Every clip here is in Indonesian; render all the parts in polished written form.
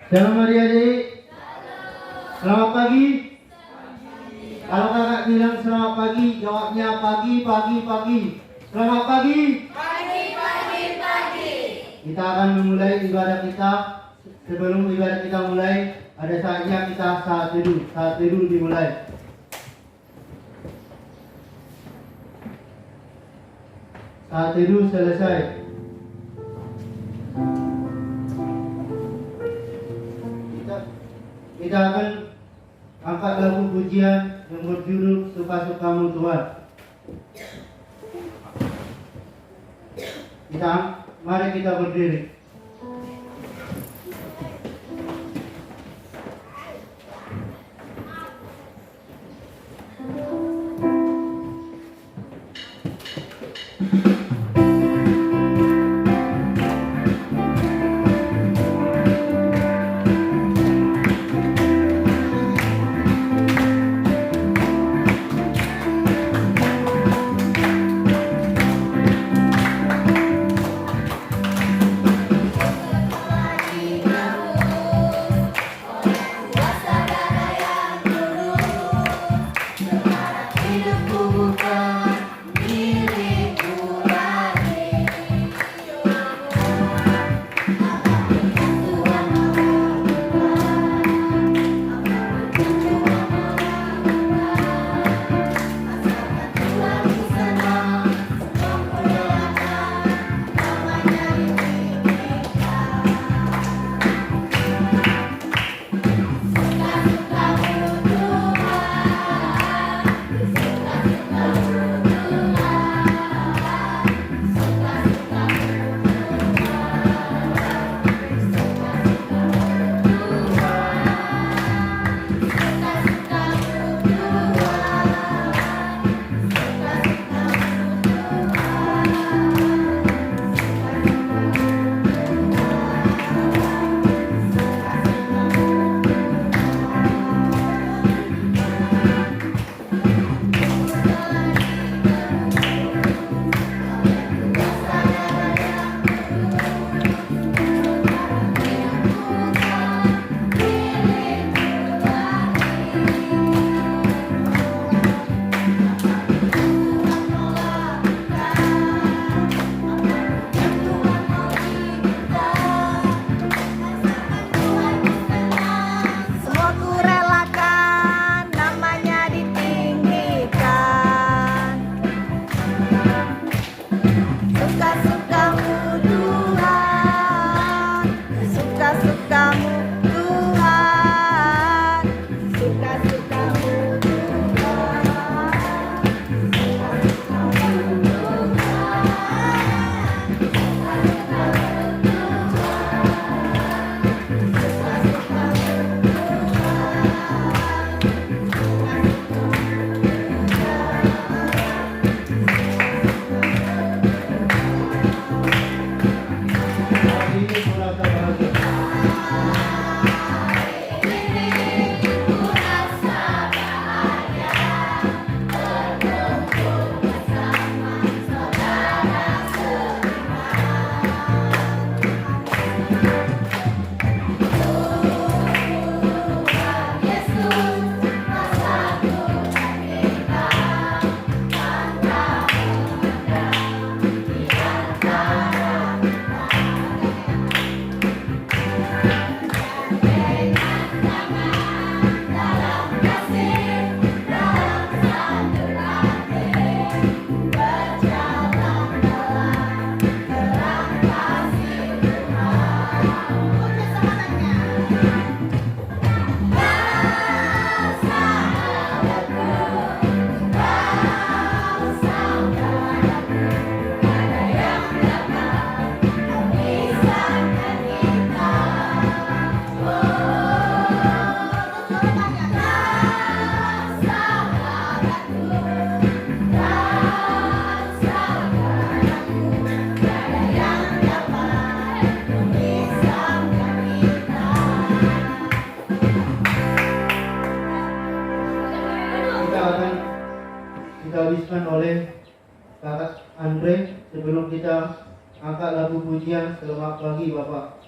Shalom adik-adik. Selamat pagi. Kalau kakak bilang selamat pagi, jawabnya pagi, pagi, pagi. Selamat pagi. Pagi, pagi, pagi. Kita akan memulai ibadah kita. Sebelum ibadah kita mulai, ada saatnya kita saat teduh. Saat teduh dimulai. Saat teduh selesai. Kita akan angkat lagu pujian yang berjudul Suka-Sukamu Tuhan. Mari kita berdiri. Dihabiskan oleh Kakak Andre sebelum kita angkat lagu pujian. Selamat pagi Bapak.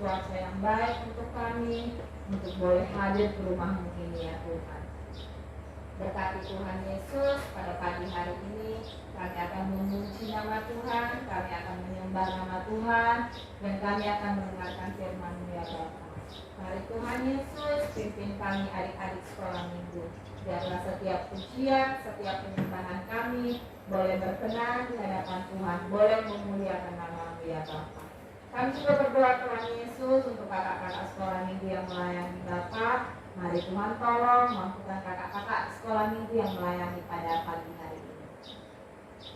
cuaca yang baik untuk kami, untuk boleh hadir ke rumah-Mu ini ya Tuhan. Berkati Tuhan Yesus, pada pagi hari ini kami akan memuji nama Tuhan, kami akan menyembah nama Tuhan, dan kami akan mendengarkan firman-Mu ya Bapa. Mari Tuhan Yesus, pimpin kami adik-adik sekolah minggu. Biarlah setiap pujian, setiap penyembahan kami boleh berkenan di hadapan Tuhan, boleh memuliakan nama-Mu ya Bapa. Kami juga berdoa Tuhan Yesus untuk kakak-kakak sekolah minggu yang melayani Bapa. Mari Tuhan tolong mampukan kakak-kakak sekolah minggu yang melayani pada pagi hari ini.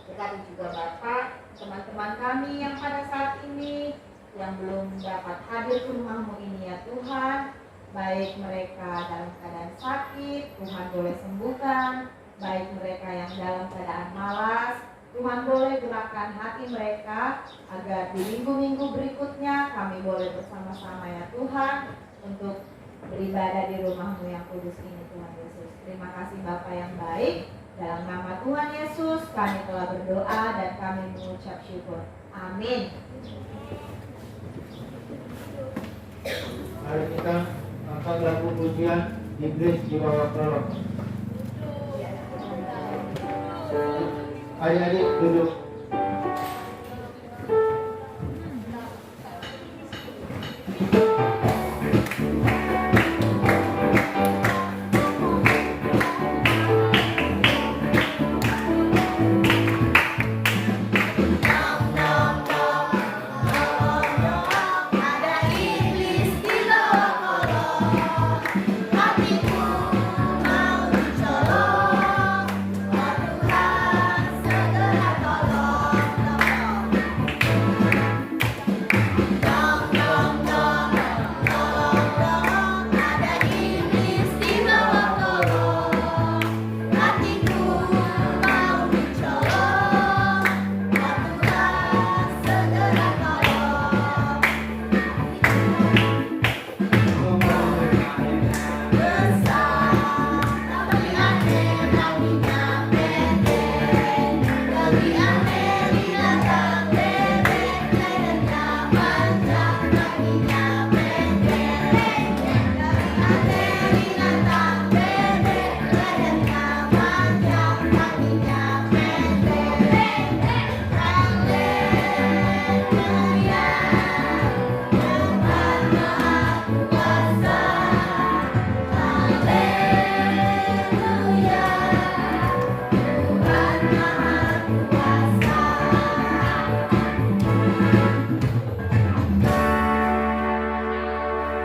Berkati juga Bapak, teman-teman kami yang pada saat ini yang belum dapat hadir ke rumah-Mu ini ya Tuhan. Baik mereka dalam keadaan sakit, Tuhan boleh sembuhkan. Baik mereka yang dalam keadaan malas, Tuhan boleh gerakkan hati mereka agar di minggu-minggu berikutnya kami boleh bersama-sama ya Tuhan untuk beribadah di rumah-Mu yang kudus ini Tuhan Yesus. Terima kasih Bapa yang baik. Dalam nama Tuhan Yesus kami telah berdoa dan kami mengucap syukur. Amin. Mari kita angkat lagu pujian Iblis di bawah kolong. Adik-adik duduk.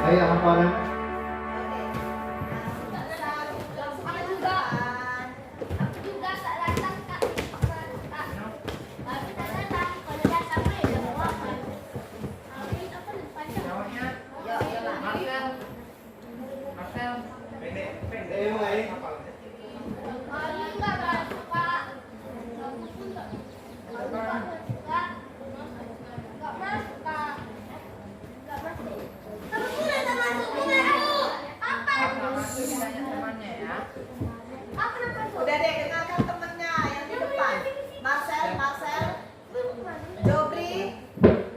Ayah hafalan. Udah deh, kenalkan temennya yang di depan. Marcel, Jobri,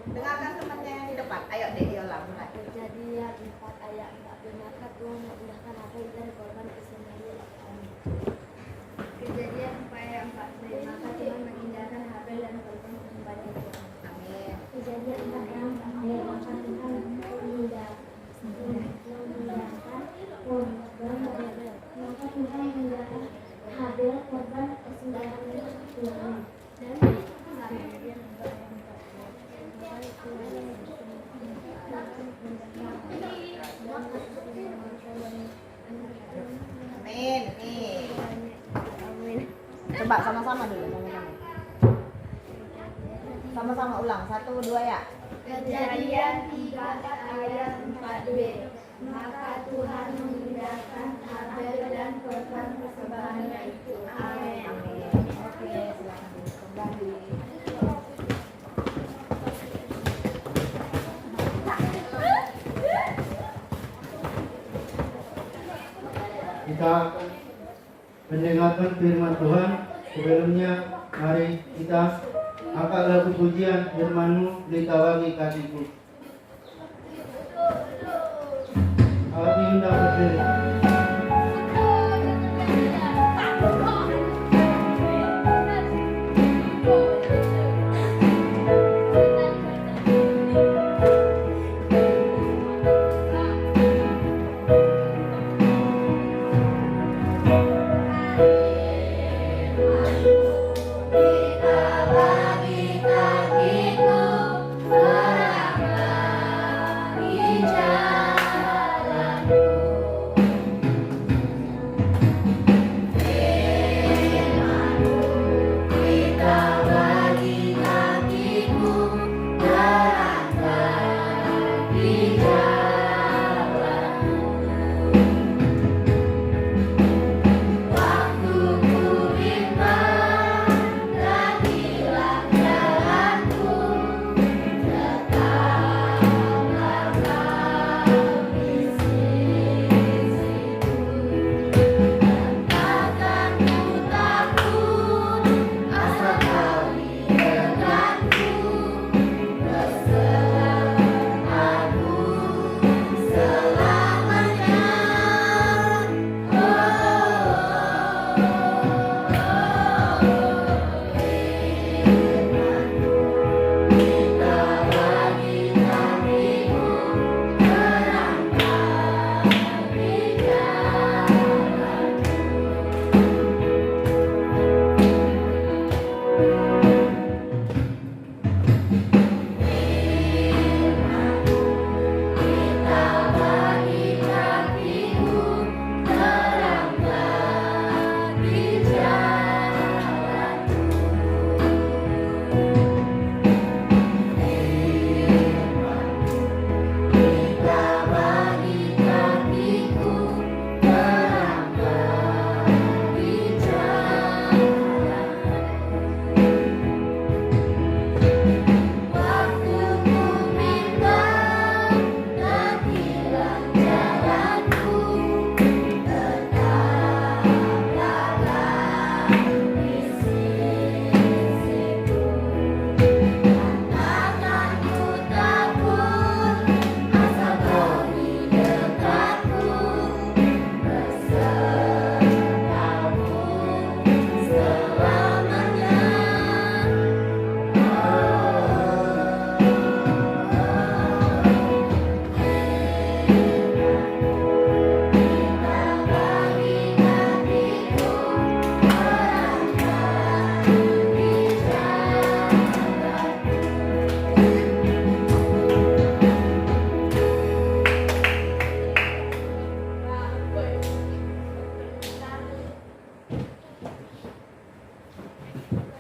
dengarkan temennya yang di depan. Ayo deh, Yola mulai. Kejadian 4 ayat 4, maka Tuhan memudahkan Habel dan korban Ismail. Kejadian 4 ayat 4, maka Tuhan mengindahkan Habel dan korban sembahnya Tuhan. Amin. Kejadian 4 ayat 4, maka Tuhan mengindahkan korban Habel. Maka Tuhan mengindahkan Habel korban persembahannya Tuhan. Dan kejadian 4 ayat 4. Amin. Nih. Coba sama-sama dulu, sama-sama. Sama-sama ulang, 1, 2 ya. Kejadian 3 ayat 4b. Maka Tuhan memindahkan Habel dan korban persembahannya itu. Amin. Amin. Oke, silakan kembali. Kita akan mendengarkan firman Tuhan. Sebelumnya mari kita angkat lagu pujian firman-Mu, beritawangi kakiku. undang berdiri.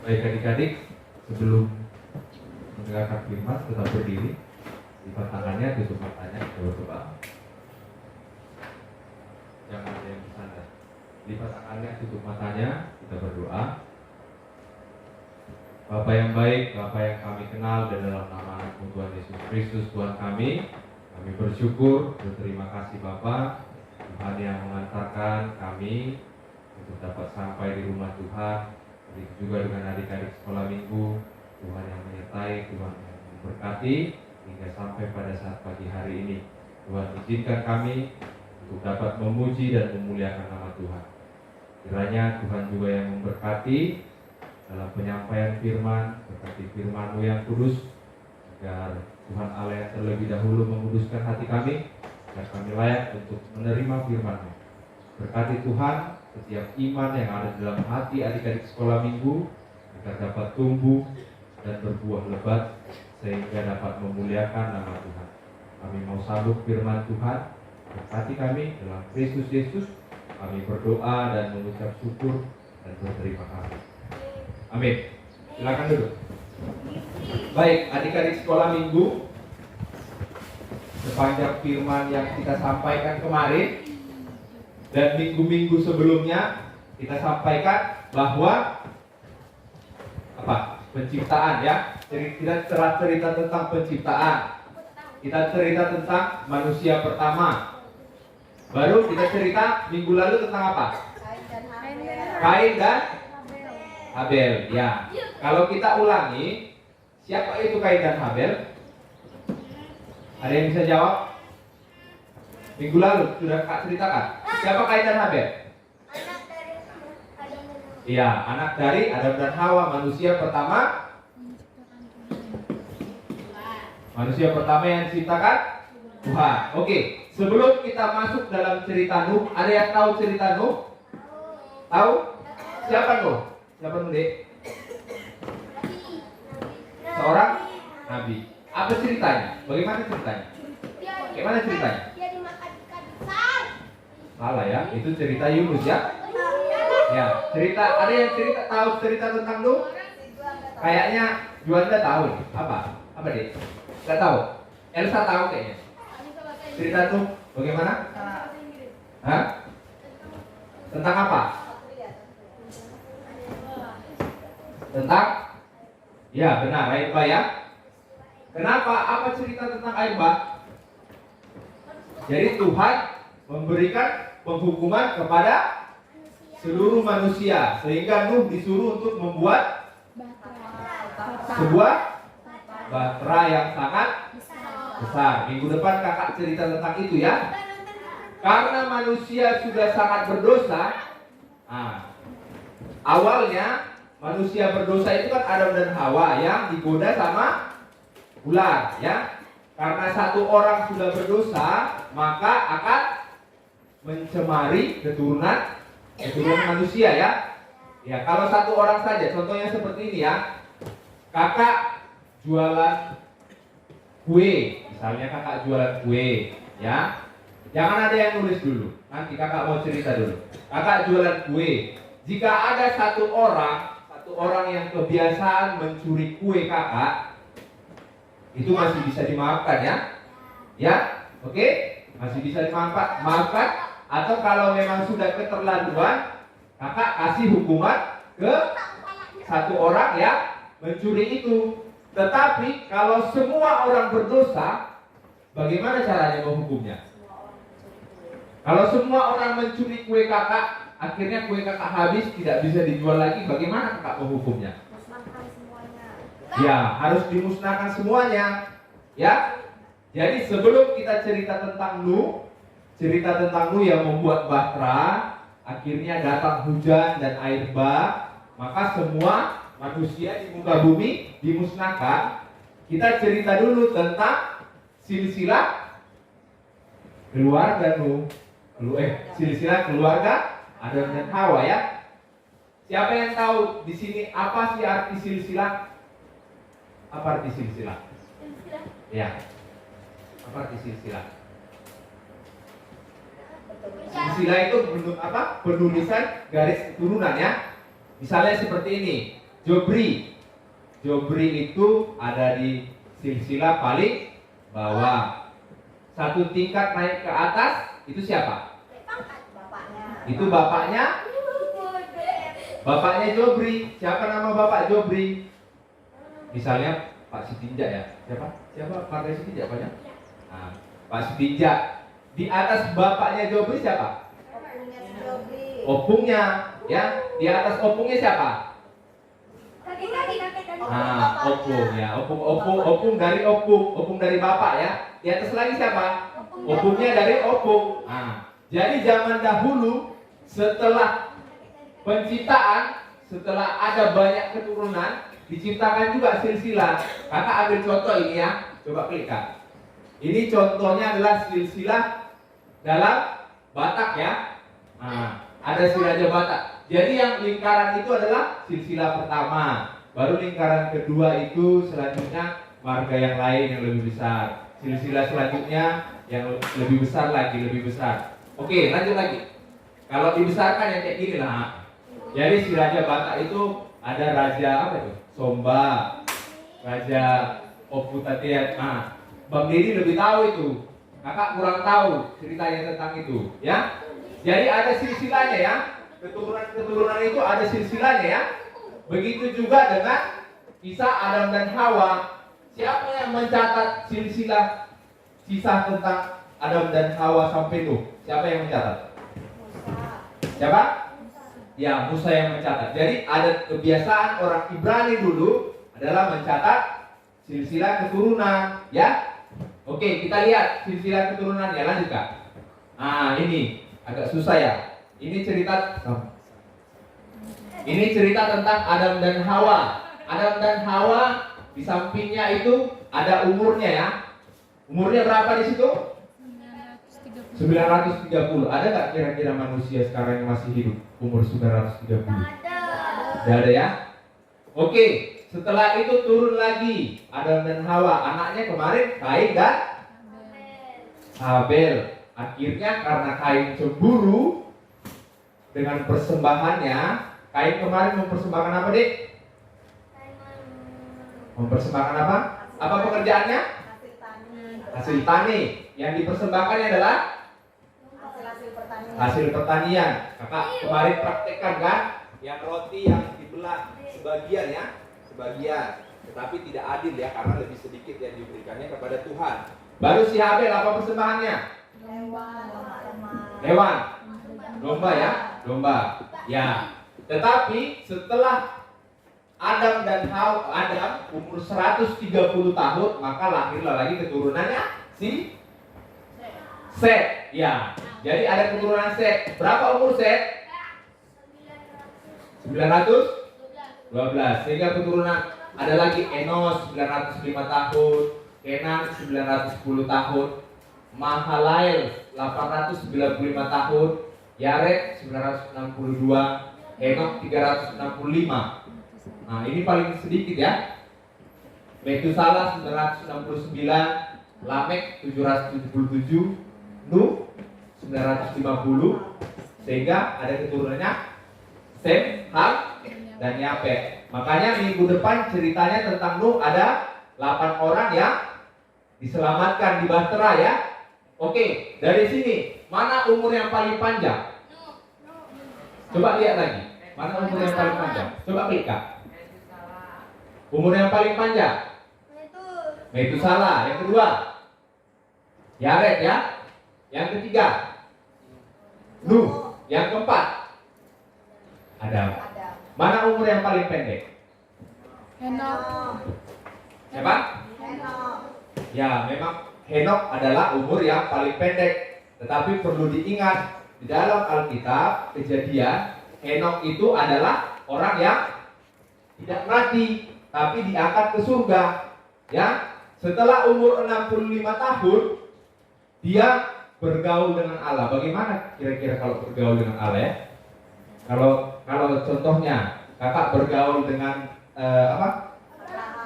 Baik adik-adik, sebelum mendengarkan firman tetap berdiri, lipat tangannya, tutup matanya, kita berdoa. Jangan ada yang bersandar. Lipat tangannya, tutup matanya, kita berdoa. Bapa yang baik, Bapa yang kami kenal, dan dalam nama anak-Mu Tuhan Yesus Kristus Tuhan kami bersyukur, berterima kasih Bapa, Tuhan yang mengantarkan kami untuk dapat sampai di rumah Tuhan. Begitu juga dengan adik-adik sekolah minggu, Tuhan yang menyertai, Tuhan yang memberkati hingga sampai pada saat pagi hari ini. Tuhan izinkan kami untuk dapat memuji dan memuliakan nama Tuhan. Kiranya Tuhan juga yang memberkati dalam penyampaian firman, berkati firman-Mu yang kudus, agar Tuhan Allah yang terlebih dahulu menguduskan hati kami, agar kami layak untuk menerima firman-Mu. Berkati Tuhan setiap iman yang ada dalam hati adik-adik sekolah minggu, agar dapat tumbuh dan berbuah lebat, sehingga dapat memuliakan nama Tuhan. Kami mau sambut firman Tuhan, berkati kami dalam Kristus Yesus. Kami berdoa dan mengucap syukur dan berterima kasih. Amin. Silakan duduk. Baik, adik-adik sekolah minggu, sepanjang firman yang kita sampaikan kemarin dan minggu-minggu sebelumnya, kita sampaikan bahwa penciptaan ya. Kita cerita tentang penciptaan. Kita cerita tentang manusia pertama. Baru kita cerita minggu lalu tentang apa? Kain dan Habel. Ya. Kalau kita ulangi, siapa itu Kain dan Habel? Ada yang bisa jawab? Minggu lalu sudah Kak ceritakan. Siapa Kain dan Habel? Anak dari Adam dan Hawa. Iya, anak dari Adam dan Hawa, manusia pertama. Manusia pertama yang diciptakan Tuhan. Oke, sebelum kita masuk dalam cerita Nuh, ada yang tahu cerita Nuh? Tahu? Siapa Nuh? Siapa Nuh, Dek? Seorang nabi. Apa ceritanya? Bagaimana ceritanya? Bagaimana ceritanya? Dia dimakan ikan besar. Salah ya, itu cerita Yunus ya. Ya, cerita, ada yang tahu cerita tentang Nuh? Kayaknya Juanda tahu nih. Apa? Apa Dek? Gak tahu. Elsa tahu kayaknya. Cerita Nuh bagaimana? Hah? Tentang apa? Tentang? Ya benar, air bah ya. Kenapa? Apa cerita tentang air bah? Jadi Tuhan memberikan penghukuman kepada seluruh manusia, sehingga Nuh disuruh untuk membuat sebuah bahtera yang sangat besar. Minggu depan kakak cerita tentang itu ya. Karena manusia sudah sangat berdosa. Awalnya manusia berdosa itu kan Adam dan Hawa yang digoda sama ular ya. Karena satu orang sudah berdosa, maka akan mencemari keturunan manusia ya. Ya, kalau satu orang saja, contohnya seperti ini ya. Kakak jualan kue, misalnya kakak jualan kue, ya. Jangan ada yang nulis dulu. Nanti kakak mau cerita dulu. Kakak jualan kue. Jika ada satu orang yang kebiasaan mencuri kue kakak, itu masih bisa dimaafkan ya. Ya, oke? Masih bisa dimaafkan. Atau kalau memang sudah keterlaluan, kakak kasih hukuman ke satu orang yang mencuri itu. Tetapi kalau semua orang berdosa, bagaimana caranya menghukumnya? Kalau semua orang mencuri kue kakak, akhirnya kue kakak habis, tidak bisa dijual lagi, bagaimana kakak menghukumnya? Musnahkan semuanya. Ya, harus dimusnahkan semuanya. Ya. Jadi sebelum kita cerita tentang Nuh yang membuat bahtera, akhirnya datang hujan dan air bah, maka semua manusia di muka bumi dimusnahkan. Kita cerita dulu tentang silsilah keluarga Nuh. Silsilah keluarga Adam dan Hawa ya. Siapa yang tahu di sini apa sih arti silsilah? Apa arti silsilah? Ya. Apa arti silsilah? Silsilah itu penulisan garis keturunan ya. Misalnya seperti ini, Jobri itu ada di silsilah paling bawah. Satu tingkat naik ke atas, itu siapa? Itu bapaknya Jobri. Siapa nama bapak Jobri? Misalnya Pak Sitinja ya. Siapa partai Sitinja Pak ya? Nah, Pak Sitinja. Di atas bapaknya Jobri siapa? Opungnya ya. Di atas opungnya siapa? Opung ya. Opung dari opung dari bapak ya. Di atas lagi siapa? Opungnya dari opung. Nah, jadi zaman dahulu setelah penciptaan, setelah ada banyak keturunan, diciptakan juga silsilah. Kakak ambil contoh ini ya. Coba klik Kak. Ini contohnya adalah silsilah dalam Batak ya. Nah, ada silsilah Batak. Jadi yang lingkaran itu adalah silsilah pertama. Baru lingkaran kedua itu selanjutnya marga yang lain yang lebih besar. Silsilah selanjutnya yang lebih besar lagi, lebih besar. Oke, lanjut lagi. Kalau dibesarkan yang kayak gini lah. Jadi si Raja Batak itu ada Raja apa itu? Somba, Raja Oputatiat. Nah, Bang Didi lebih tahu itu. Kakak kurang tahu ceritanya tentang itu, ya. Jadi ada silsilahnya ya. Keturunan itu ada silsilahnya ya. Begitu juga dengan kisah Adam dan Hawa. Siapa yang mencatat silsilah kisah tentang Adam dan Hawa sampai Nuh? Siapa yang mencatat? Siapa? Ya, Musa yang mencatat. Jadi ada kebiasaan orang Ibrani dulu adalah mencatat silsilah keturunan, ya. Oke, kita lihat silsilah keturunannya. Lanjut Kak. Nah, ini agak susah ya. Ini cerita tentang Adam dan Hawa. Adam dan Hawa di sampingnya itu ada umurnya ya. Umurnya berapa di situ? 930. Ada nggak kira-kira manusia sekarang yang masih hidup umur 930? Tidak ada ya. Oke, setelah itu turun lagi Adam dan Hawa. Anaknya kemarin Kain dan Habel. Akhirnya karena Kain cemburu dengan persembahannya, Kain kemarin mempersembahkan apa, Dik? Mempersembahkan apa? Apa pekerjaannya? Hasil tani. Hasil tani. Yang dipersembahkannya adalah Hasil pertanian. hasil pertanian. Kakak kemarin praktekkan kan? Yang roti yang dibelah sebagian ya, sebagian. Tetapi tidak adil ya, karena lebih sedikit yang diberikannya kepada Tuhan. Baru si Habel apa persembahannya? Hewan. Domba ya, domba. Ya. Tetapi setelah Adam dan Hawa, Adam umur 130 tahun, maka lahirlah lagi keturunannya si Set. Ya. Jadi ada keturunan Set. Berapa umur Set? 912. Sehingga keturunan ada lagi Enos 905 tahun, Kenan 910 tahun, Mahalael 895 tahun, Yared 962, Henok 365. Nah, ini paling sedikit ya. Metusalah 969, Lamek 777, Nuh 950, sehingga ada keturunannya Sem, Ham, dan Yafet. Makanya minggu depan ceritanya tentang Nuh ada 8 orang yang diselamatkan di Bahtera ya. Oke, dari sini mana umur yang paling panjang? Coba lihat lagi. Mana umur yang paling panjang? Coba klik Kak. Umur yang paling panjang? Metusalah. Yang kedua? Yared ya. Yang ketiga? Nuh. Yang keempat? Adam. Mana umur yang paling pendek? Siapa? Ya, memang Henok adalah umur yang paling pendek. Tetapi perlu diingat, di dalam Alkitab Kejadian, Henok itu adalah orang yang tidak mati, tapi diangkat ke surga. Ya, setelah umur 65 tahun, dia bergaul dengan Allah. Bagaimana kira-kira kalau bergaul dengan Allah ya? Kalau contohnya kakak bergaul dengan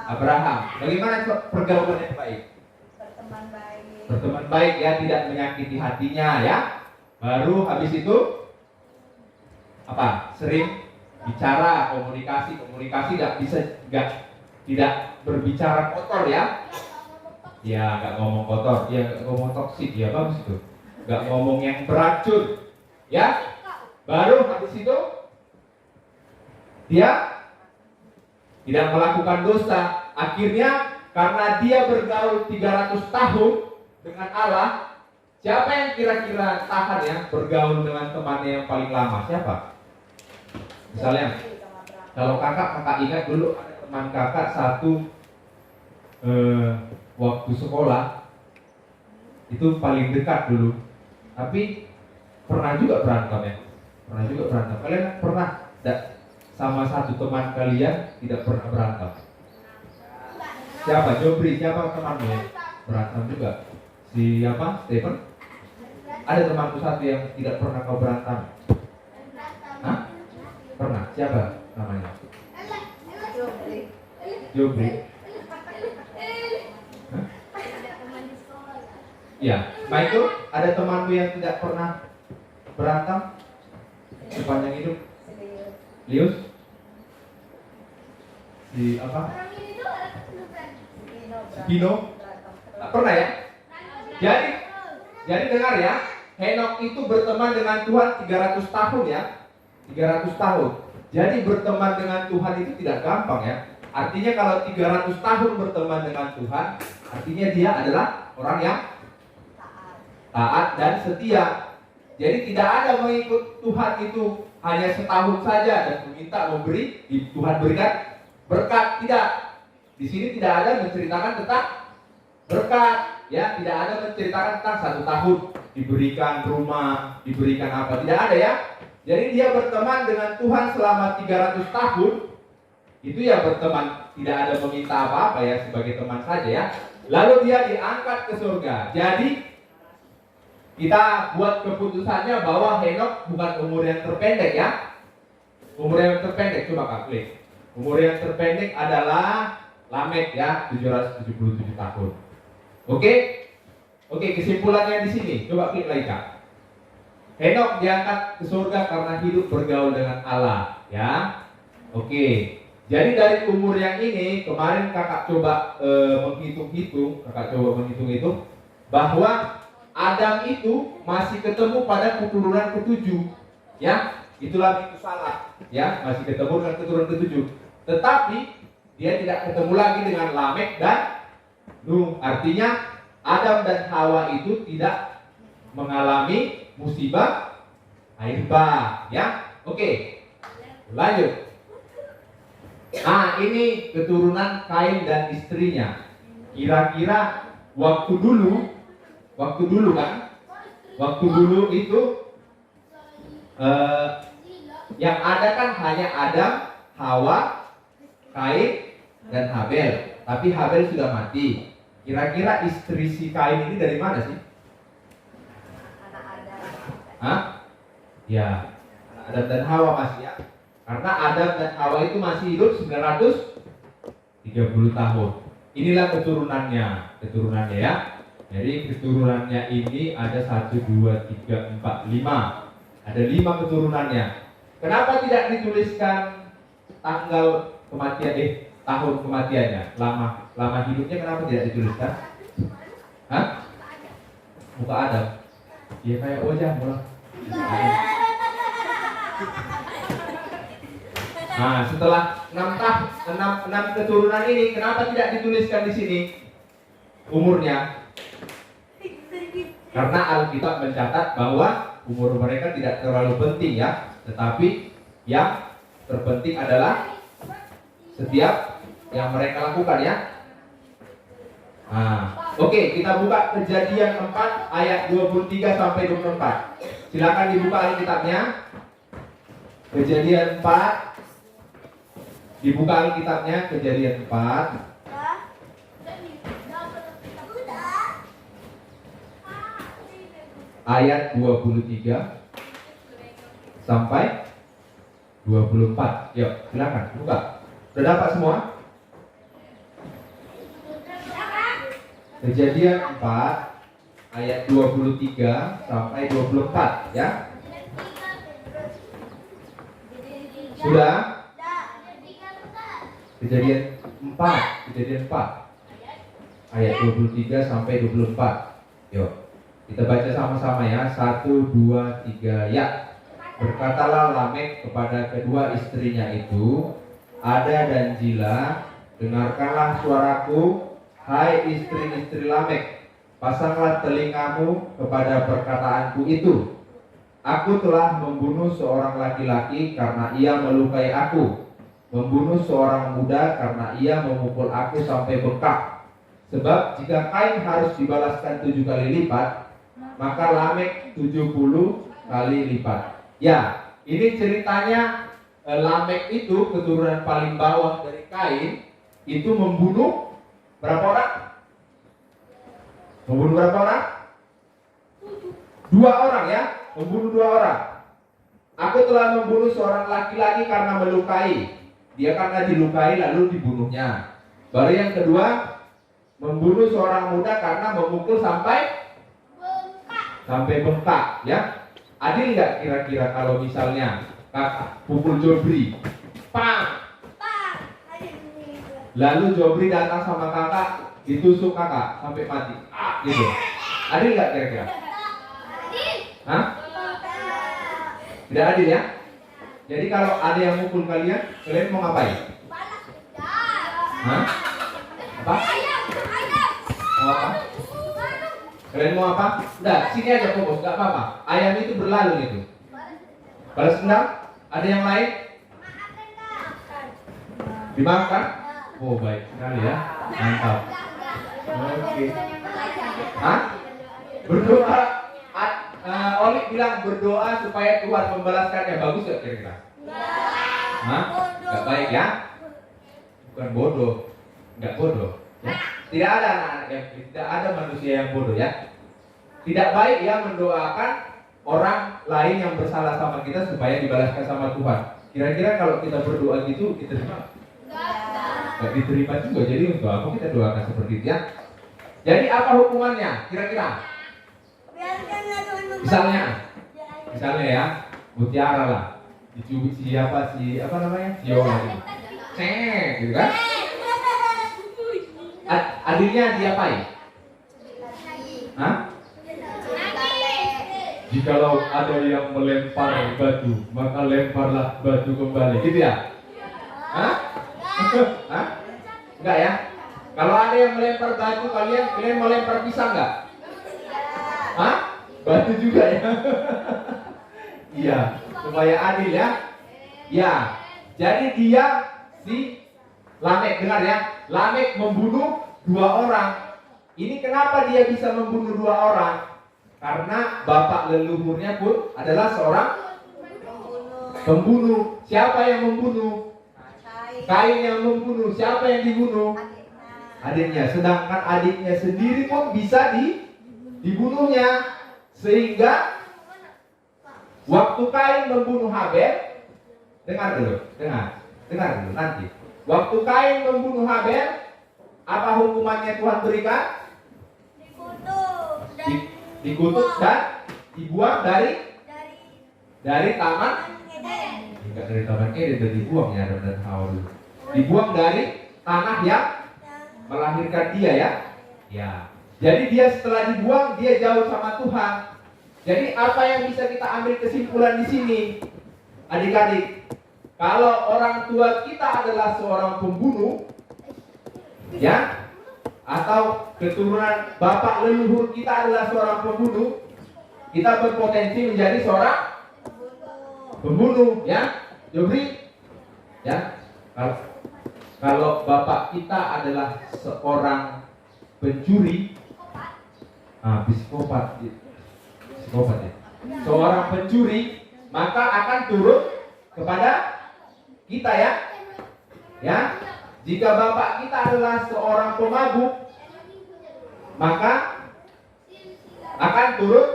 Abraham. Bagaimana pergaulan yang baik? Berteman baik ya, tidak menyakiti hatinya ya. Baru habis itu apa? Sering bicara, komunikasi tidak berbicara kotor ya. Ya, nggak ngomong kotor, ya nggak ngomong toksik, ya bagus itu. Nggak ngomong yang beracun, ya. Baru habis itu dia tidak melakukan dosa. Akhirnya karena dia bergaul 300 tahun dengan Allah, siapa yang kira-kira tahan ya bergaul dengan temannya yang paling lama? Siapa? Misalnya, kalau kakak ingat dulu ada teman kakak satu waktu sekolah itu paling dekat dulu, tapi pernah juga berantem ya, Kalian pernah sama satu teman kalian tidak pernah berantem? Siapa? Jobri, siapa temanmu yang berantem juga? Si apa? Stephen? Ada temanku satu yang tidak pernah kau berantem. Hah? Pernah? Siapa namanya? Jobri. Hah? Ya, Michael, ada temanmu yang tidak pernah berantem sepanjang hidup? Lius? Si apa? Pino? Pernah ya? Jadi dengar ya, Henok itu berteman dengan Tuhan 300 tahun ya. 300 tahun. Jadi berteman dengan Tuhan itu tidak gampang ya. Artinya kalau 300 tahun berteman dengan Tuhan, artinya dia adalah orang yang taat dan setia. Jadi tidak ada mengikut Tuhan itu hanya setahun saja dan meminta memberi, Tuhan berikan berkat. Tidak. Di sini tidak ada menceritakan tentang berkat, ya, tidak ada menceritakan tentang 1 tahun diberikan rumah, diberikan apa, tidak ada ya. Jadi dia berteman dengan Tuhan selama 300 tahun. Itu ya berteman, tidak ada meminta apa-apa ya, sebagai teman saja ya. Lalu dia diangkat ke surga. Jadi kita buat keputusannya bahwa Henok bukan umur yang terpendek ya. Umur yang terpendek, coba Kak klik. Umur yang terpendek adalah Lamek ya, 777 tahun. Oke? Oke, kesimpulannya di sini. Coba klik lagi Kak. Henok diangkat ke surga karena hidup bergaul dengan Allah ya. Oke. Jadi dari umur yang ini, kemarin kakak coba menghitung-hitung bahwa Adam itu masih ketemu pada keturunan ke-7, ya. Itulah itu salah, ya, masih ketemu dengan keturunan ke-7. Tetapi dia tidak ketemu lagi dengan Lamek dan Nuh. Artinya Adam dan Hawa itu tidak mengalami musibah air bah, ya. Oke. Lanjut. Nah, ini keturunan Kain dan istrinya. Kira-kira waktu dulu itu yang ada kan hanya Adam, Hawa, Kain, dan Habel. Tapi Habel sudah mati. Kira-kira istri si Kain ini dari mana sih? Anak Adam. Hah? Ya, Adam dan Hawa masih ya. Karena Adam dan Hawa itu masih hidup 930 tahun. Inilah keturunannya ya. Jadi keturunannya ini ada 1, 2, 3, 4, 5. Ada 5 keturunannya. Kenapa tidak dituliskan tanggal kematian tahun kematiannya? Lama hidupnya kenapa tidak dituliskan? Hah? Muka Adam. Ya kayak wajah mulai. Nah, setelah 6 keturunan ini, kenapa tidak dituliskan di sini umurnya? Karena Alkitab mencatat bahwa umur mereka tidak terlalu penting ya, tetapi yang terpenting adalah setiap yang mereka lakukan ya. Nah, oke, kita buka Kejadian 4 ayat 23 sampai 24. Silakan dibuka Alkitabnya. Kejadian 4. Dibuka Alkitabnya, Kejadian 4 ayat 23 sampai 24. Yuk, silakan buka. Sudah dapat semua? Kejadian 4 ayat 23 sampai 24 ya. Sudah? Kejadian 4 ayat 23 sampai 24. Yuk, kita baca sama-sama ya. 1, 2, 3 ya. Berkatalah Lamek kepada kedua istrinya itu, Ada dan Zila, dengarkanlah suaraku, hai istri-istri Lamek, pasanglah telingamu kepada perkataanku itu. Aku telah membunuh seorang laki-laki karena ia melukai aku, membunuh seorang muda karena ia memukul aku sampai bengkak. Sebab jika Kain harus dibalaskan 7 kali lipat, maka Lamek 70 kali lipat. Ya, ini ceritanya Lamek itu keturunan paling bawah dari Kain, itu membunuh berapa orang? Membunuh berapa orang? 2 orang ya, membunuh 2 orang. Aku telah membunuh seorang laki-laki karena melukai. Dia karena dilukai lalu dibunuhnya. Baru yang kedua, membunuh seorang muda karena memukul sampai bengkak ya. Adil nggak kira-kira kalau misalnya kakak pukul Jobri, pang, lalu Jobri datang sama kakak, ditusuk kakak sampai mati, gitu. Adil nggak kira-kira? Hah? Tidak adil ya? Jadi kalau ada yang mukul kalian mau ngapain? Hah? Apa? Mau apa? Kalian mau apa? Udah, sini aja fokus, gak apa-apa. Ayam itu berlalu gitu. Balas dendam? Ada yang lain? Dimaafkan? Oh baik sekali ya, mantap. Oke. Hah? Berdoa Oli bilang berdoa supaya Tuhan membalaskannya. Bagus gak kira-kira? Hah? Gak baik ya? Bukan bodoh. Gak bodoh ya? Tidak ada anak-anak yang, tidak ada manusia yang bodoh ya. Tidak baik ya mendoakan orang lain yang bersalah sama kita supaya dibalaskan sama Tuhan. Kira-kira kalau kita berdoa gitu diterima? Gak diterima juga. Jadi untuk apa kita doakan seperti itu ya? Jadi apa hukumannya? Kira-kira? Misalnya ya, mutiara lah, dicubit siapa namanya? Siola gitu. Gitu kan? Adiknya diapain? Hah? Jikalau ada yang melempar batu, maka lemparlah batu kembali, gitu ya? Hah? Hah? Enggak ya? Kalau ada yang melempar batu, kalian mau lempar pisang nggak? Hah? Batu juga ya? Iya, supaya adil ya. Ya, jadi dia si Lamek, dengar ya, Lamek membunuh 2 orang. Ini kenapa dia bisa membunuh 2 orang? Karena bapak leluhurnya pun adalah seorang pembunuh. Siapa yang membunuh? Kain yang membunuh. Siapa yang dibunuh? Adiknya. Sedangkan adiknya sendiri pun bisa dibunuhnya. Sehingga waktu Kain membunuh Habel, dengar dulu nanti. Waktu Kain membunuh Habel, apa hukumannya Tuhan berikan? Dikutuk dan dibuang dari taman. Enggak dari taman Eden, dari dibuang ya dan Hawa dulu. Dibuang dari tanah yang melahirkan dia ya. Ya. Jadi dia setelah dibuang dia jauh sama Tuhan. Jadi apa yang bisa kita ambil kesimpulan di sini? Adik-adik, kalau orang tua kita adalah seorang pembunuh, ya, atau keturunan bapak leluhur kita adalah seorang pembunuh, kita berpotensi menjadi seorang pembunuh, ya, Jobri, ya. Kalau bapak kita adalah seorang pencuri, psikopat ya, seorang pencuri, maka akan turun kepada kita ya, ya. Jika bapak kita adalah seorang pemabuk, maka akan turun.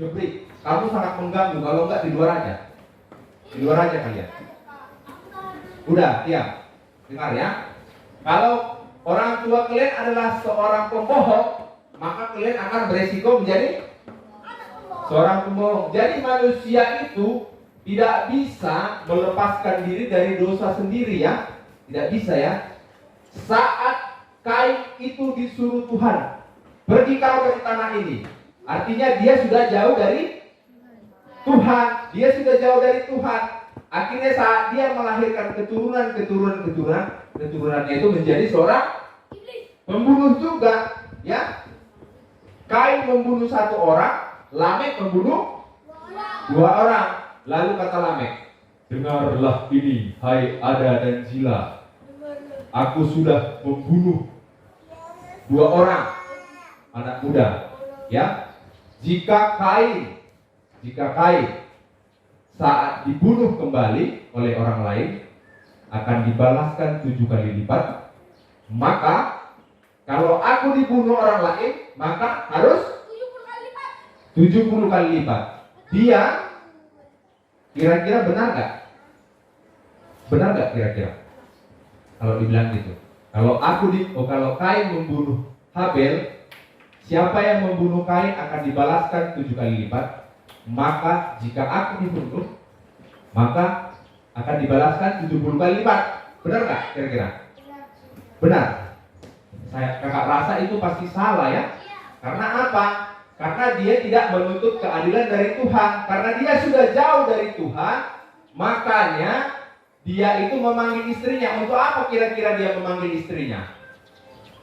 Jupri, kamu sangat mengganggu. Kalau enggak di luar aja kalian. Udah, diam. Dengar ya. Kalau orang tua kalian adalah seorang pembohong, maka kalian akan beresiko menjadi seorang pembohong. Jadi manusia itu tidak bisa melepaskan diri dari dosa sendiri ya. Tidak bisa ya. Saat Kain itu disuruh Tuhan, pergi kau dari tanah ini, artinya dia sudah jauh dari Tuhan. Dia sudah jauh dari Tuhan. Akhirnya saat dia melahirkan keturunannya itu menjadi seorang pembunuh juga ya. Kain membunuh 1 orang, Lamek membunuh 2 orang. Lalu kata Lamek, dengarlah ini, hai Ada dan Zila. Aku sudah membunuh 2 orang anak muda. Ya, jika Kain saat dibunuh kembali oleh orang lain akan dibalaskan 7 kali lipat. Maka kalau aku dibunuh orang lain, maka harus 70 kali lipat. Dia kira-kira benar gak? Benar gak kira-kira? Kalau dibilang gitu. Kalau Kain membunuh Habel, siapa yang membunuh Kain akan dibalaskan 7 kali lipat. Maka jika aku dibunuh, maka akan dibalaskan 70 kali lipat. Benar gak kira-kira? Benar. Kakak rasa itu pasti salah ya. Karena apa? Karena dia tidak menuntut keadilan dari Tuhan. Karena dia sudah jauh dari Tuhan, makanya dia itu memanggil istrinya. Untuk apa kira-kira dia memanggil istrinya?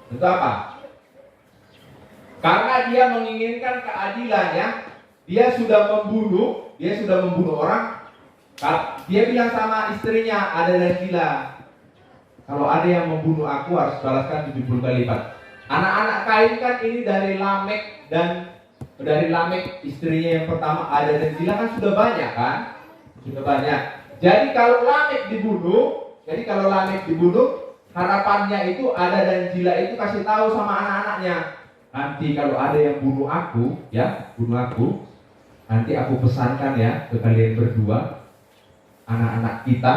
Untuk apa? Karena dia menginginkan keadilan ya. Dia sudah membunuh orang. Dia bilang sama istrinya, Ada dan Zila, kalau ada yang membunuh aku harus balaskan 70 kali lipat. Anak-anak Kain kan ini dari Lamek dan dari Lamek istrinya yang pertama Ada dan Zila kan sudah banyak kan? Sudah banyak. Jadi kalau Lamek dibunuh, harapannya itu Ada dan Zila itu kasih tahu sama anak-anaknya, nanti kalau ada yang bunuh aku, nanti aku pesankan ya ke kalian berdua, anak-anak kita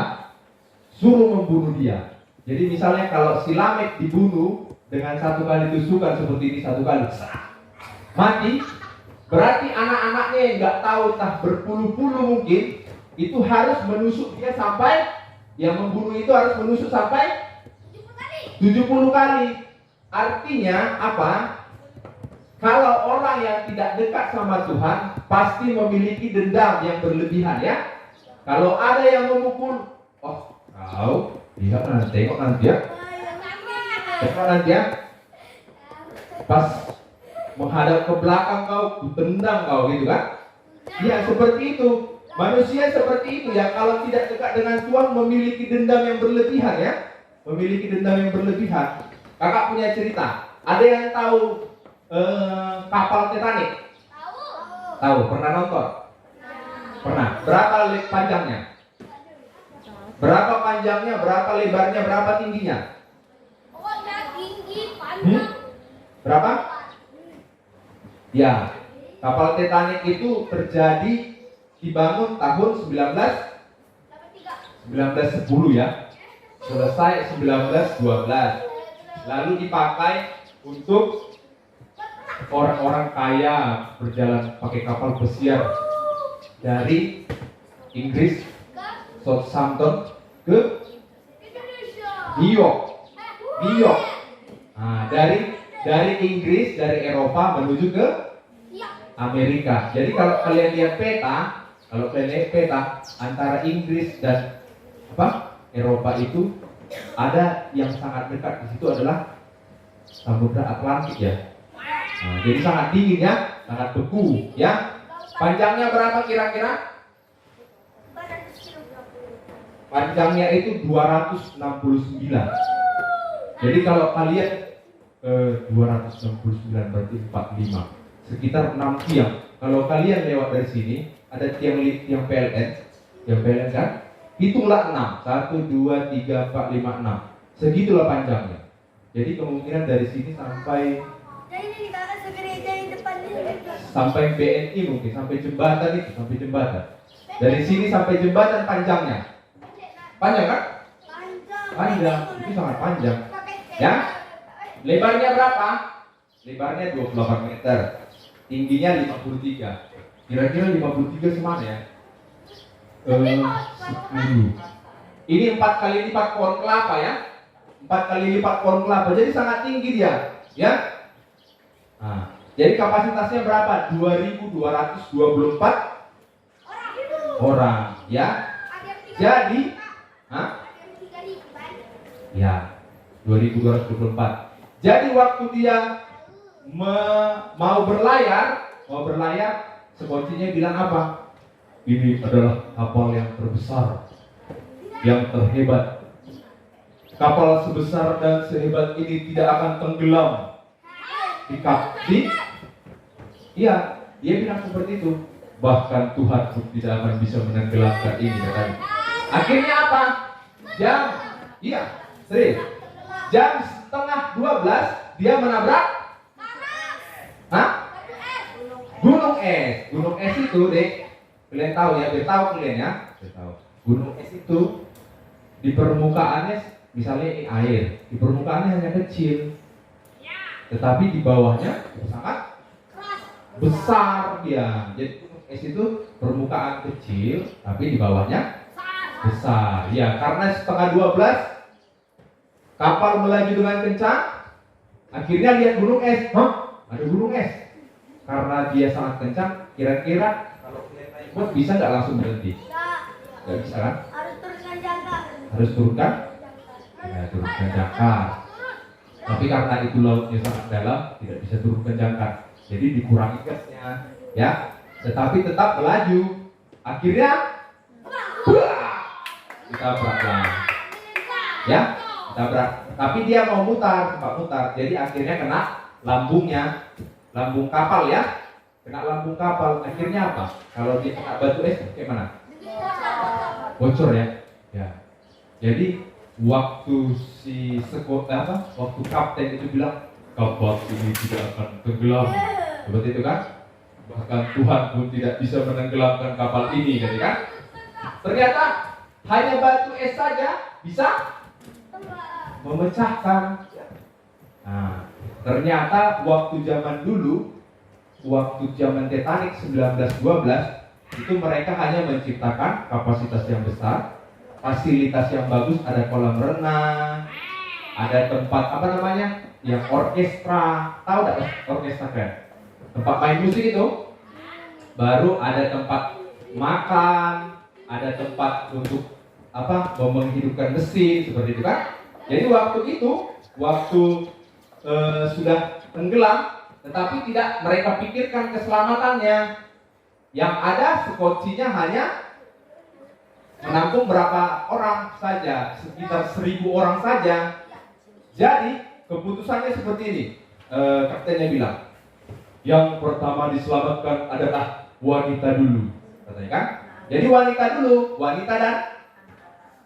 suruh membunuh dia. Jadi misalnya kalau si Lamek dibunuh dengan 1 kali tusukan seperti ini, 1 kali mati, berarti anak-anaknya yang nggak tahu entah berpuluh-puluh mungkin itu harus menusuk dia sampai, yang membunuh itu harus menusuk sampai 70 kali. Artinya apa? Kalau orang yang tidak dekat sama Tuhan pasti memiliki dendam yang berlebihan ya. Kalau ada yang memukul, oh kau lihat nanti, tengok nanti ya, pas menghadap ke belakang kau, tendang kau gitu kan? Ya seperti itu. Manusia seperti itu ya. Kalau tidak dekat dengan Tuhan memiliki dendam yang berlebihan ya. Memiliki dendam yang berlebihan. Kakak punya cerita. Ada yang tahu kapal Titanic? Tahu? Pernah nonton? Pernah. Berapa panjangnya? Berapa panjangnya? Berapa lebarnya? Berapa tingginya? Berapa? Ya, kapal Titanic itu dibangun tahun 1910 ya. Selesai 1912. Lalu dipakai untuk orang-orang kaya berjalan pakai kapal pesiar dari Inggris, Southampton ke New York. Nah, dari Inggris, dari Eropa menuju ke Amerika. Jadi kalau kalian lihat peta, antara Inggris dan Eropa itu ada yang sangat dekat. Di situ adalah Samudra Atlantik ya. Nah, jadi sangat dingin ya, sangat beku ya. Panjangnya berapa kira-kira? Panjangnya itu 269. Jadi kalau kalian 269 berarti 45, sekitar 6 tiang. Kalau kalian lewat dari sini, ada tiang PLN kan? Hitunglah 6, 1, 2, 3, 4, 5, 6. Segitulah panjangnya. Jadi kemungkinan dari sini sampai BNI mungkin, sampai jembatan itu, Dari sini sampai jembatan panjangnya. Panjang kan? Panjang, itu sangat panjang. Ya? Lebarnya berapa? Lebarnya 28 meter. Tingginya 53. Kira-kira 53 semana ya? 10. Ini 4 kali lipat pohon kelapa ya. 4 kali lipat pohon kelapa. Jadi sangat tinggi dia, ya. Nah, jadi kapasitasnya berapa? 2.224 orang, ya. Jadi, ya, 2.224. Jadi waktu dia mau berlayar, sekoncinya bilang apa? Ini adalah kapal yang terbesar, yang terhebat. Kapal sebesar dan sehebat ini tidak akan tenggelam di kapten. Iya, dia bilang seperti itu. Bahkan Tuhan pun tidak akan bisa menenggelamkan ini katanya. Akhirnya apa? Jam setengah 12 dia menabrak gunung es. Gunung es itu, Dek, kalian tahu ya, kalian ya. Gunung es itu di permukaannya, misalnya ini air, di permukaannya hanya kecil, tetapi di bawahnya sangat besar dia. Jadi gunung es itu permukaan kecil, tapi di bawahnya besar. Ya, karena setengah 12 kapal melaju dengan kencang, akhirnya lihat gunung es. Ada gunung es. Karena dia sangat kencang, kira-kira kalau kalian naik boat bisa nggak langsung berhenti? Nggak bisa kan? Harus turunkan? Ya, turunkan jangkar. Tapi karena itu lautnya sangat dalam, tidak bisa turunkan jangkar. Jadi dikurangi gasnya, ya. Tetapi tetap melaju. Akhirnya, ditabrak lah. Ya, ditabrak. Tapi dia sempat mutar. Jadi akhirnya kena lambung kapal ya. kena lambung kapal, akhirnya apa? Kalau dia kena batu es, kayak mana? Bocor ya. Ya. Jadi waktu waktu kapten itu bilang kapal ini tidak akan tenggelam, seperti itu kan? Bahkan Tuhan pun tidak bisa menenggelamkan kapal ini, jadi kan? Ternyata hanya batu es saja bisa memecahkan. Nah, ternyata waktu zaman dulu, waktu zaman Titanic 1912, itu mereka hanya menciptakan kapasitas yang besar, fasilitas yang bagus, ada kolam renang, ada tempat yang orkestra, tahu nggak orkestra kan? Tempat main musik itu, baru ada tempat makan, ada tempat untuk menghidupkan mesin, seperti itu kan? Jadi waktu sudah tenggelam, tetapi tidak mereka pikirkan keselamatannya. Yang ada sekocinya hanya menampung berapa orang saja, sekitar 1.000 orang saja. Jadi keputusannya seperti ini. Kaptennya bilang, yang pertama diselamatkan adalah wanita dulu, katanya kan? Jadi wanita dulu, wanita dan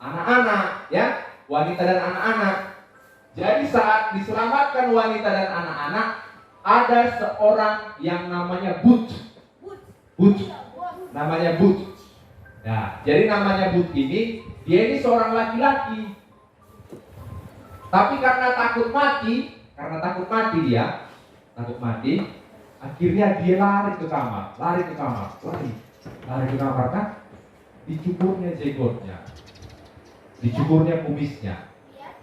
anak-anak, ya, wanita dan anak-anak. Jadi saat diselamatkan wanita dan anak-anak, ada seorang yang namanya Booth. Namanya Booth. Nah, jadi namanya Booth ini, dia ini seorang laki-laki. Tapi karena takut mati dia, akhirnya dia lari ke kamar kan? Dicukurnya jenggotnya, dicukurnya kumisnya.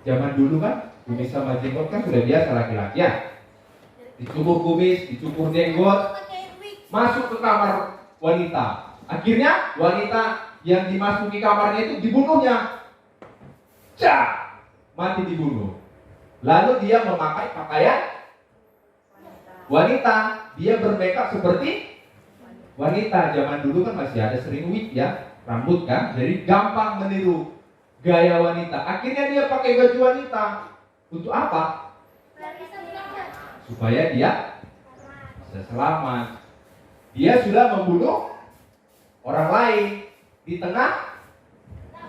Zaman dulu kan, kumis sama jenggot kan sudah biasa laki-laki ya. Dicukur kumis, dicukur jenggot, masuk ke kamar wanita. Akhirnya wanita yang dimasuki kamarnya itu dibunuhnya. Mati dibunuh. Lalu dia memakai pakaian wanita. Dia bermakeup seperti wanita. Zaman dulu kan masih ada sering wig ya, rambut kan. Jadi gampang meniru gaya wanita. Akhirnya dia pakai baju wanita. Untuk apa? Supaya dia bisa selamat. Dia sudah membunuh orang lain di tengah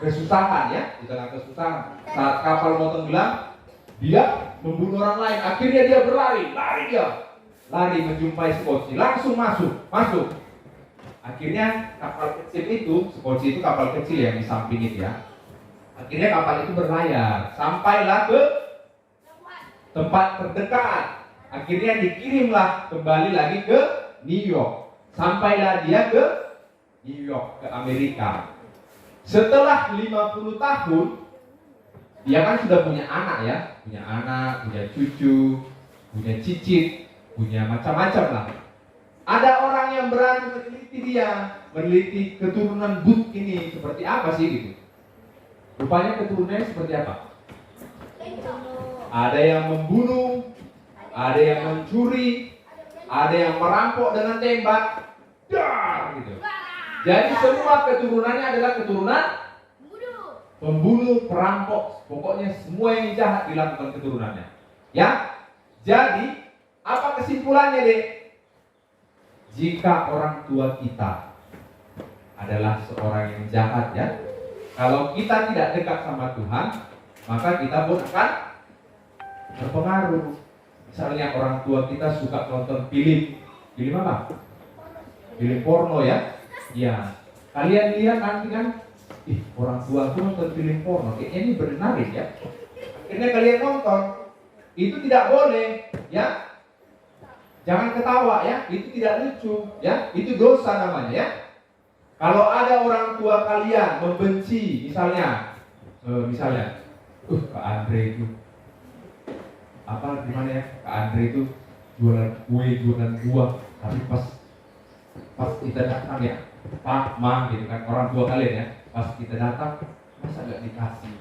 kesusahan ya, di tengah kesusahan. Saat kapal mau tenggelam, dia membunuh orang lain. Akhirnya dia lari menjumpai Skoci, langsung masuk. Akhirnya kapal kecil itu, Skoci itu kapal kecil yang di samping itu ya. Akhirnya kapal itu berlayar, sampailah ke tempat terdekat. Akhirnya dikirimlah kembali lagi ke New York. Sampailah dia ke New York, ke Amerika. Setelah 50 tahun, dia kan sudah punya anak ya, punya cucu, punya cicit, punya macam-macam lah. Ada orang yang berani meneliti keturunan Booth ini seperti apa sih gitu. Rupanya keturunannya seperti apa? Ada yang membunuh, ada yang mencuri, ada yang merampok dengan tembak, gitu. Jadi semua keturunannya adalah keturunan pembunuh, perampok, pokoknya semua yang jahat dilakukan keturunannya. Ya, jadi apa kesimpulannya deh? Jika orang tua kita adalah seorang yang jahat ya, kalau kita tidak dekat sama Tuhan, maka kita pun akan terpengaruh. Misalnya orang tua kita suka nonton film apa? Film porno ya. Ya, kalian lihat nanti kan, orang tua tuh nonton film porno, kayaknya ini menarik ya. Akhirnya kalian nonton, itu tidak boleh, ya. Jangan ketawa ya, itu tidak lucu, ya. Itu dosa namanya ya. Kalau ada orang tua kalian membenci, misalnya, Kak Andre itu, gimana ya? Kak Andre itu jualan kue, jualan buah, tapi pas kita datang ya, Pak, Ma, gitu kan, orang tua kalian ya, pas kita datang, masa nggak dikasih,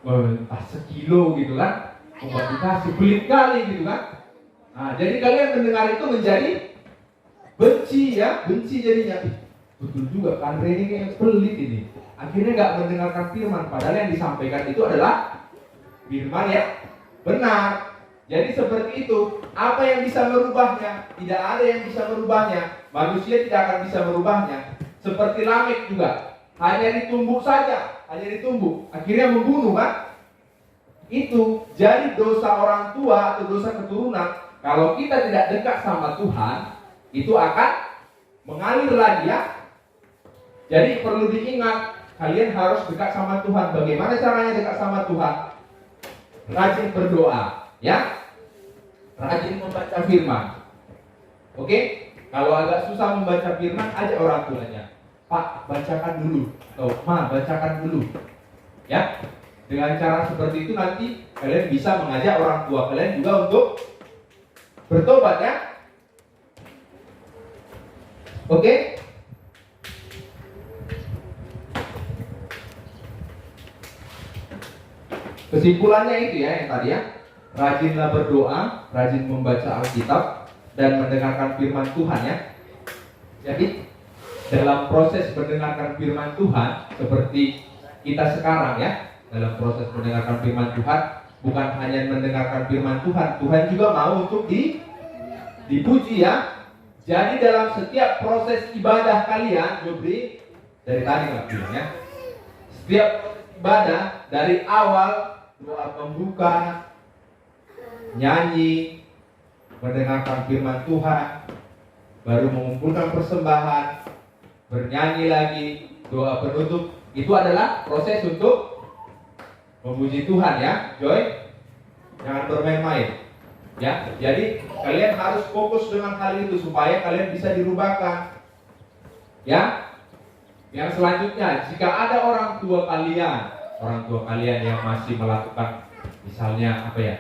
entah sekilo gitu kan, nggak dikasih, pelit kali gitu kan. Nah, jadi kalian mendengar itu menjadi benci ya, benci jadinya. Betul juga, kan ini kayak pelit ini. Akhirnya nggak mendengarkan firman, padahal yang disampaikan itu adalah firman ya benar. Jadi seperti itu. Apa yang bisa merubahnya? Tidak ada yang bisa merubahnya. Manusia tidak akan bisa merubahnya. Seperti Lamek juga, hanya ditumbuk saja, hanya ditumbuk, akhirnya membunuh kan? Itu jadi dosa orang tua atau dosa keturunan. Kalau kita tidak dekat sama Tuhan, itu akan mengalir lagi ya. Jadi perlu diingat, kalian harus dekat sama Tuhan. Bagaimana caranya dekat sama Tuhan? Rajin berdoa, ya. Rajin membaca firman. Oke? Kalau agak susah membaca firman, ajak orang tuanya. Pak, bacakan dulu. Atau Ma, bacakan dulu. Ya. Dengan cara seperti itu nanti kalian bisa mengajak orang tua kalian juga untuk bertobat ya. Oke? Kesimpulannya itu ya yang tadi ya. Rajinlah berdoa, rajin membaca Alkitab dan mendengarkan firman Tuhan ya. Jadi dalam proses mendengarkan firman Tuhan seperti kita sekarang ya, dalam proses mendengarkan firman Tuhan bukan hanya mendengarkan firman Tuhan, Tuhan juga mau untuk dipuji ya. Jadi dalam setiap proses ibadah kalian, Jobri dari tadi nggak bilang ya, setiap ibadah dari awal doa pembuka, nyanyi, mendengarkan firman Tuhan, baru mengumpulkan persembahan, bernyanyi lagi, doa penutup, itu adalah proses untuk memuji Tuhan ya, Joy. Jangan bermain-main. Ya, jadi kalian harus fokus dengan hal itu supaya kalian bisa dirubahkan. Ya. Yang selanjutnya, jika ada orang tua kalian yang masih melakukan misalnya apa ya?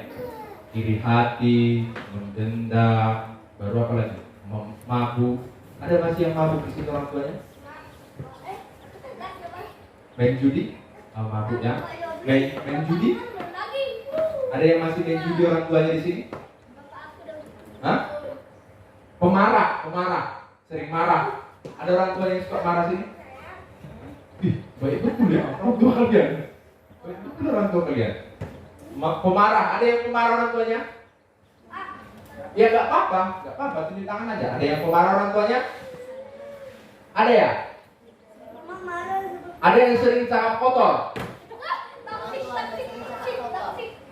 Iri hati, mendendam, baru apa lagi? Mabuk. Ada masih yang mabuk di sini orang tuanya? Main judi? Oh, mabuk ya. Main judi? Ada yang masih main judi orang tuanya di sini? Hah? Pemarah, sering marah. Ada orang tua yang suka marah sini? Ih, baik betul ya orang tua kalian. Baik betul orang tua kalian. Pemarah, ada yang pemarah orang tuanya? Ya nggak apa-apa, tunjuk tangan aja. Ada yang pemarah orang tuanya? Ada ya? Ada yang sering cakap kotor?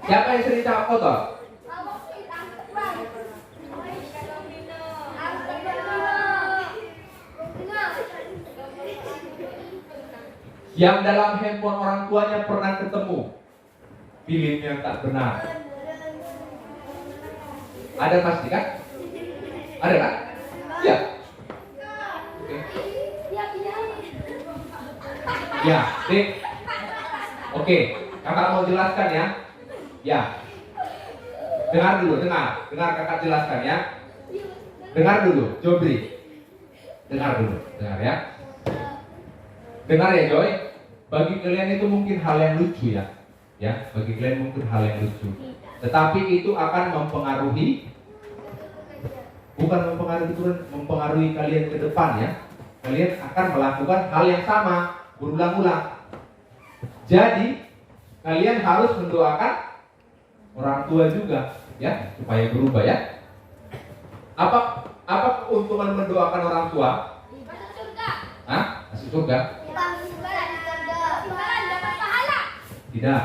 Siapa yang sering cakap kotor? Yang dalam handphone orang tuanya pernah ketemu film yang tak benar. Ada pasti kan? Ada kan? Ya. Oke. Ya, Dik. Oke, kakak mau jelaskan ya. Ya. Dengar kakak jelaskan ya. Dengar dulu, Jobri. Dengar ya. Dengar ya, Joy. Bagi kalian itu mungkin hal yang lucu ya. Ya, bagi kalian mungkin hal yang lucu. Tetapi itu akan mempengaruhi, bukan mempengaruhi kalian ke depan ya. Kalian akan melakukan hal yang sama berulang-ulang. Jadi kalian harus mendoakan orang tua juga ya supaya berubah ya. Apa keuntungan mendoakan orang tua? Masuk surga. Hah? Masuk surga? Tidak.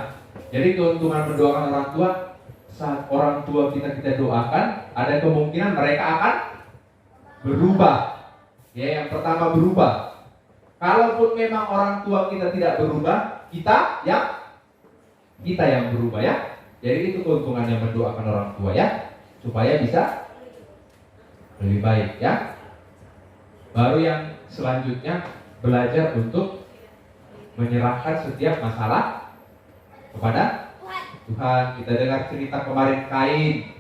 Jadi keuntungan mendoakan orang tua, saat orang tua kita doakan, ada kemungkinan mereka akan berubah. Ya, yang pertama berubah. Kalaupun memang orang tua kita tidak berubah, kita yang berubah ya. Jadi itu keuntungannya mendoakan orang tua ya, supaya bisa lebih baik ya. Baru yang selanjutnya belajar untuk menyerahkan setiap masalah kepada Tuhan. Kita dengar cerita kemarin Kain.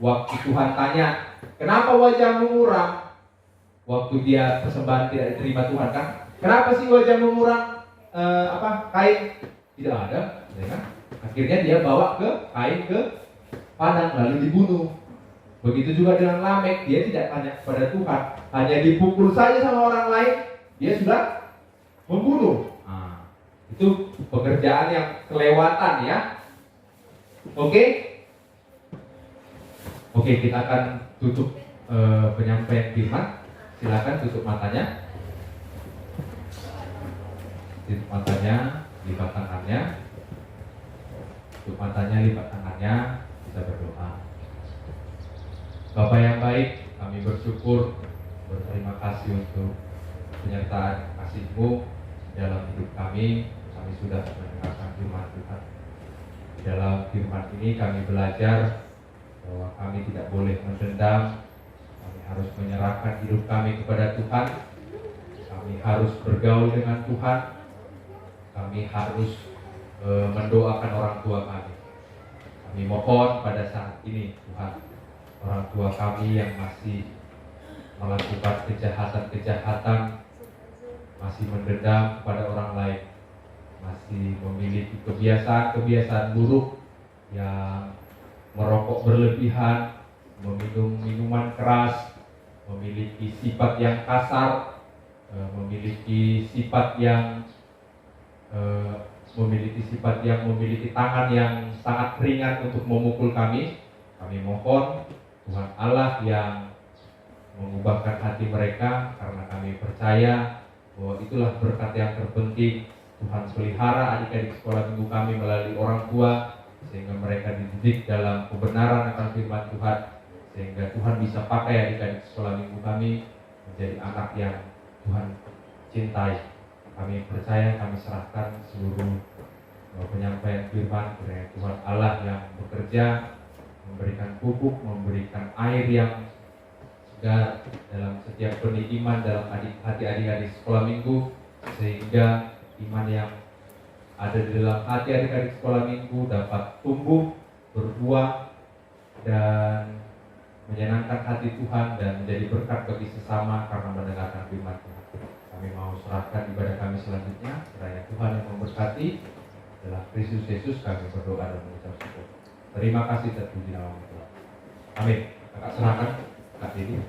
Waktu Tuhan tanya, kenapa wajahmu muram? Waktu dia persembahan tidak diterima Tuhan kan? Kenapa sih wajahmu muram? Kain? Tidak ada, ya kan? Akhirnya dia bawa Kain ke padang lalu dibunuh. Begitu juga dengan Lamek, dia tidak tanya kepada Tuhan, hanya dipukul saja sama orang lain, dia sudah membunuh. Itu pekerjaan yang kelewatan ya. Oke? Oke, kita akan tutup penyampaian firman. Silakan tutup matanya. Tutup matanya, lipat tangannya. Tutup matanya, lipat tangannya. Bisa berdoa. Bapak yang baik, kami bersyukur, berterima kasih untuk penyertaan kasih-Mu dalam hidup kami. Kami sudah mendengarkan firman Tuhan. Di dalam firman ini kami belajar bahwa kami tidak boleh mendendam. Kami harus menyerahkan hidup kami kepada Tuhan. Kami harus bergaul dengan Tuhan. Kami harus mendoakan orang tua kami. Kami mohon pada saat ini Tuhan, orang tua kami yang masih melakukan kejahatan-kejahatan, masih mendendam kepada orang lain, masih memiliki kebiasaan-kebiasaan buruk yang merokok berlebihan, meminum minuman keras, memiliki sifat yang kasar, memiliki sifat yang memiliki tangan yang sangat ringan untuk memukul kami. Kami mohon Tuhan Allah yang mengubahkan hati mereka, karena kami percaya bahwa itulah berkat yang terpenting. Tuhan pelihara adik-adik sekolah minggu kami melalui orang tua, sehingga mereka dididik dalam kebenaran akan firman Tuhan, sehingga Tuhan bisa pakai adik-adik sekolah minggu kami menjadi anak yang Tuhan cintai. Kami percaya, kami serahkan seluruh penyampaian firman kepada Tuhan Allah yang bekerja, memberikan pupuk, memberikan air yang segar dalam setiap benih iman dalam hati adik-adik sekolah minggu, sehingga iman yang ada di dalam hati adik-adik sekolah minggu dapat tumbuh, berbuah, dan menyenangkan hati Tuhan dan menjadi berkat bagi sesama karena mendengarkan firman Tuhan. Kami mau serahkan ibadah kami selanjutnya. Kiranya Tuhan yang memberkati. Dalam Kristus Yesus kami berdoa dan mengucap syukur. Terima kasih terpuji nama Tuhan. Amin. Kakak serahkan Kak Dini.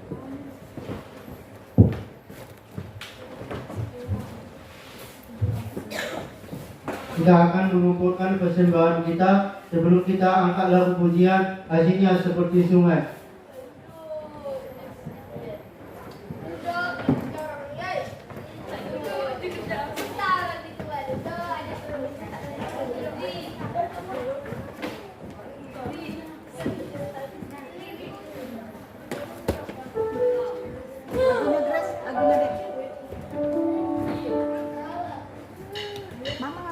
Kita akan mengumpulkan persembahan kita. Sebelum kita angkat lagu pujian, hasilnya seperti sungai. Lagunya Grace, lagunya Dek. Mama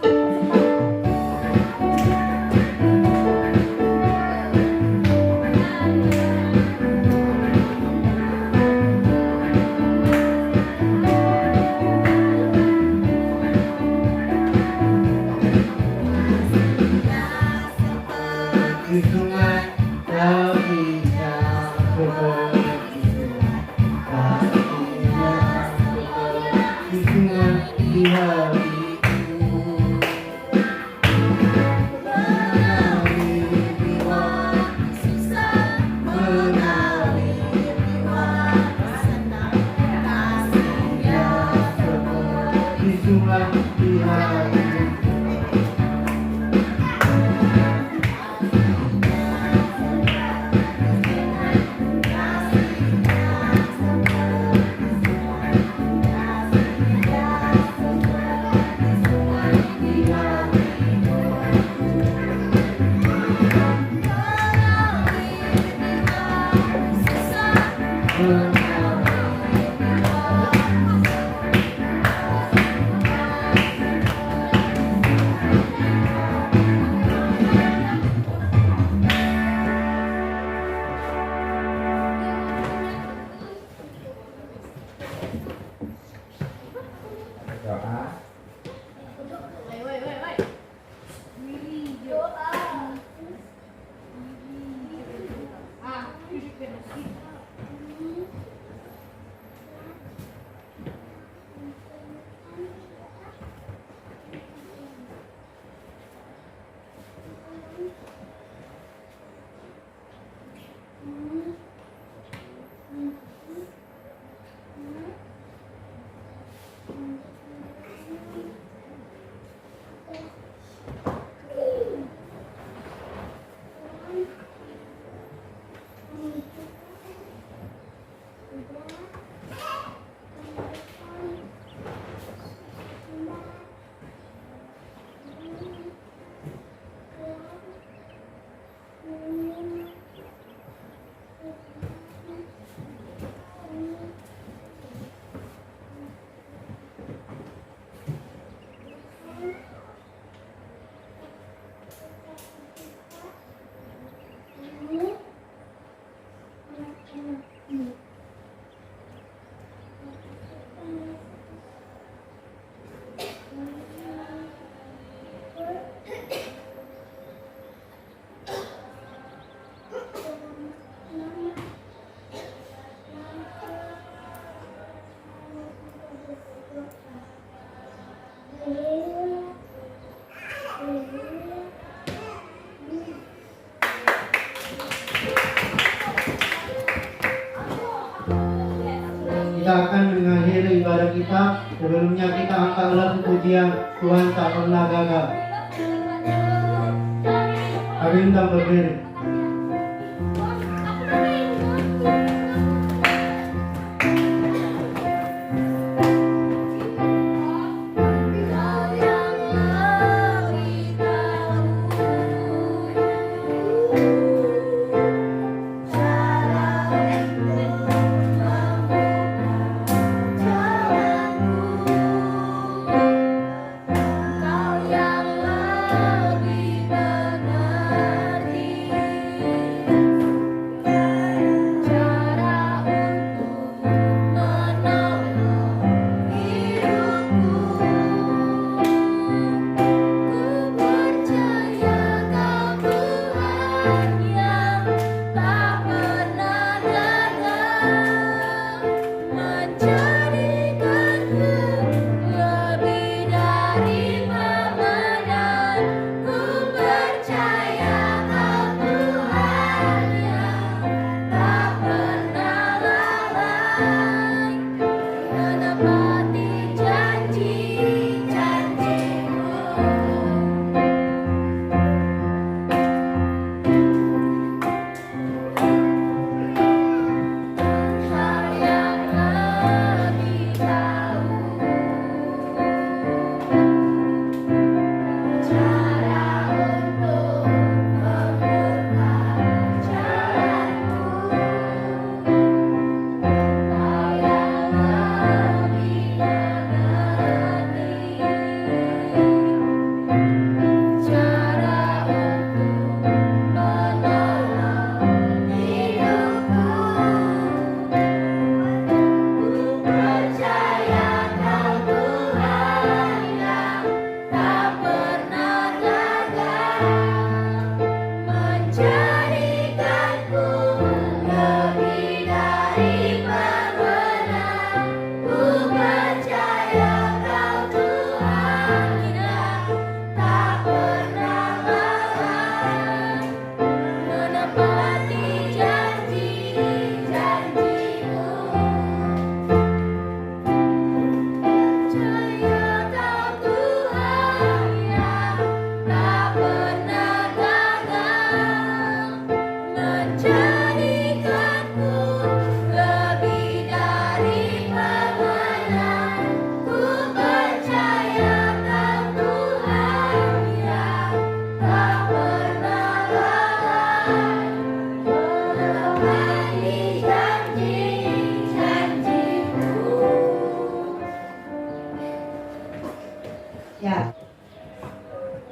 Di sungai tak bisa seperti hatinya, di sungai di hatiku, mengalir jiwa, mengalir jiwa, kasihnya seperti sungai di hatiku. Doa. Kita akan mengakhiri ibadah kita. Sebelumnya kita angkat lagu pujian Tuhan tak pernah gagal. Kami undang berdiri.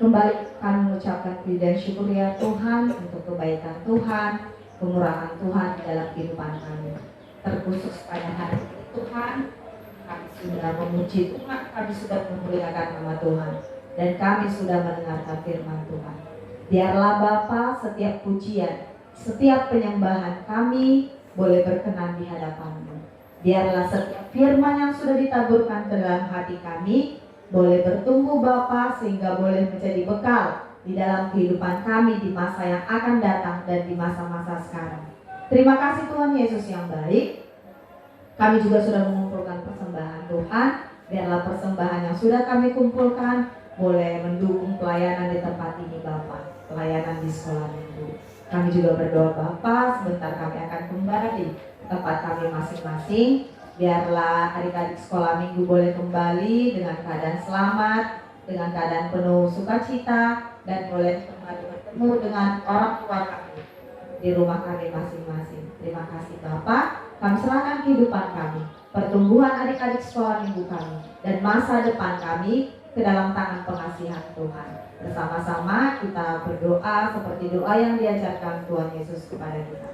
Kembali kami mengucapkan puji dan syukur ya Tuhan untuk kebaikan Tuhan, kemurahan Tuhan di dalam kehidupan kami. Terkhusus pada hari ini Tuhan, kami sudah memuji Tuhan, kami sudah memuliakan nama Tuhan, dan kami sudah mendengarkan firman Tuhan. Biarlah Bapa setiap pujian, setiap penyembahan kami boleh berkenan di hadapan-Mu. Biarlah setiap firman yang sudah ditaburkan ke dalam hati kami boleh bertumbuh Bapa, sehingga boleh menjadi bekal di dalam kehidupan kami di masa yang akan datang dan di masa-masa sekarang. Terima kasih Tuhan Yesus yang baik. Kami juga sudah mengumpulkan persembahan Tuhan. Biarlah persembahan yang sudah kami kumpulkan boleh mendukung pelayanan di tempat ini Bapa, pelayanan di sekolah minggu. Kami juga berdoa Bapa, sebentar kami akan kembali ke tempat kami masing-masing. Biarlah adik-adik sekolah minggu boleh kembali dengan keadaan selamat, dengan keadaan penuh sukacita, dan boleh kembali bertemu dengan orang tua kami di rumah kami masing-masing. Terima kasih Bapak, kami serahkan kehidupan kami, pertumbuhan adik-adik sekolah minggu kami, dan masa depan kami ke dalam tangan pengasihan Tuhan. Bersama-sama kita berdoa seperti doa yang diajarkan Tuhan Yesus kepada kita.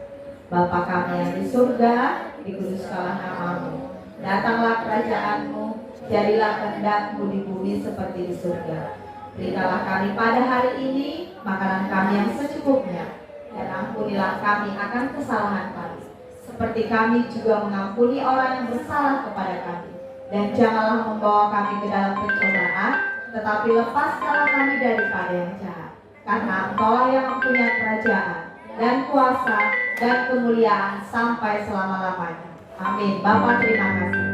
Bapa kami yang di surga, dikuduskanlah nama-Mu. Datanglah kerajaan-Mu, jadilah kehendak-Mu di bumi seperti di surga. Berikanlah kami pada hari ini makanan kami yang secukupnya, dan ampunilah kami akan kesalahan kami, seperti kami juga mengampuni orang yang bersalah kepada kami. Dan janganlah membawa kami ke dalam pencobaan, tetapi lepaskanlah kami daripada yang jahat. Karena Engkau yang mempunyai kerajaan dan kuasa dan kemuliaan sampai selama-lamanya. Amin. Bapak terima kasih.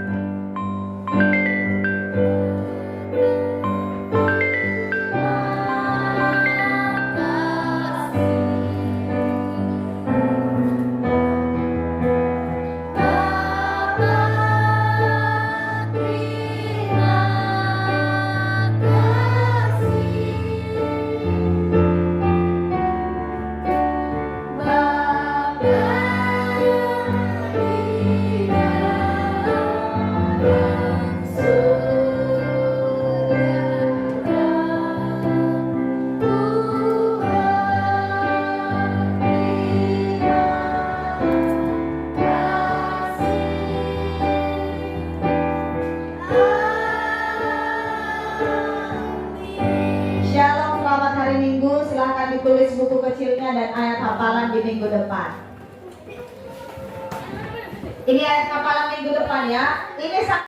Shalom, selamat hari Minggu. Silahkan ditulis buku kecilnya dan ayat hafalan di minggu depan. Ini ayat hafalan minggu depan ya. Ini